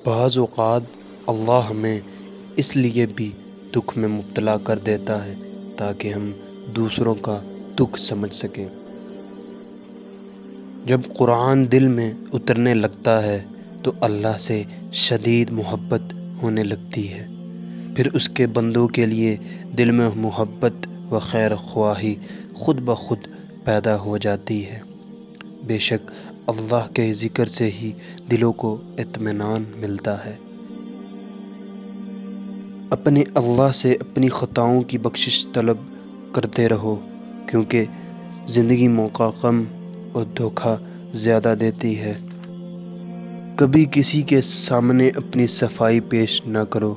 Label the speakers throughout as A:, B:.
A: بعض اوقات اللہ ہمیں اس لیے بھی دکھ میں مبتلا کر دیتا ہے تاکہ ہم دوسروں کا دکھ سمجھ سکیں۔ جب قرآن دل میں اترنے لگتا ہے تو اللہ سے شدید محبت ہونے لگتی ہے، پھر اس کے بندوں کے لیے دل میں محبت و خیر خواہی خود بخود پیدا ہو جاتی ہے۔ بے شک اللہ کے ذکر سے ہی دلوں کو اطمینان ملتا ہے۔ اپنے اللہ سے اپنی خطاؤں کی بخشش طلب کرتے رہو، کیونکہ زندگی موقع کم اور دھوکہ زیادہ دیتی ہے۔ کبھی کسی کے سامنے اپنی صفائی پیش نہ کرو،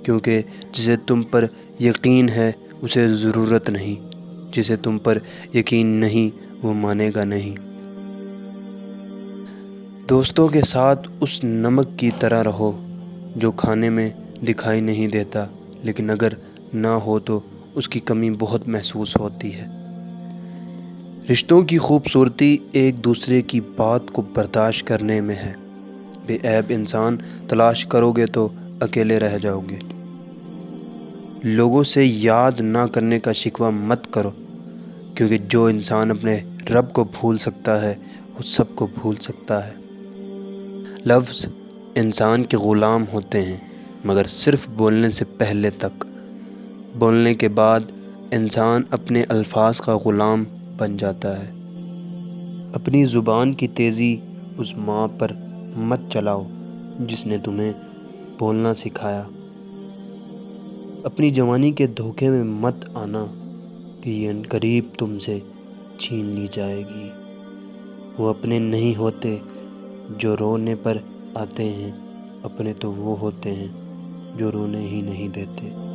A: کیونکہ جسے تم پر یقین ہے اسے ضرورت نہیں، جسے تم پر یقین نہیں وہ مانے گا نہیں۔ دوستوں کے ساتھ اس نمک کی طرح رہو جو کھانے میں دکھائی نہیں دیتا لیکن اگر نہ ہو تو اس کی کمی بہت محسوس ہوتی ہے۔ رشتوں کی خوبصورتی ایک دوسرے کی بات کو برداشت کرنے میں ہے۔ بے عیب انسان تلاش کرو گے تو اکیلے رہ جاؤ گے۔ لوگوں سے یاد نہ کرنے کا شکوہ مت کرو، کیونکہ جو انسان اپنے رب کو بھول سکتا ہے وہ سب کو بھول سکتا ہے۔ لفظ انسان کے غلام ہوتے ہیں مگر صرف بولنے سے پہلے تک، بولنے کے بعد انسان اپنے الفاظ کا غلام بن جاتا ہے۔ اپنی زبان کی تیزی اس ماں پر مت چلاؤ جس نے تمہیں بولنا سکھایا۔ اپنی جوانی کے دھوکے میں مت آنا کہ یہ عنقریب تم سے چھین لی جائے گی۔ وہ اپنے نہیں ہوتے جو رونے پر آتے ہیں، اپنے تو وہ ہوتے ہیں جو رونے ہی نہیں دیتے۔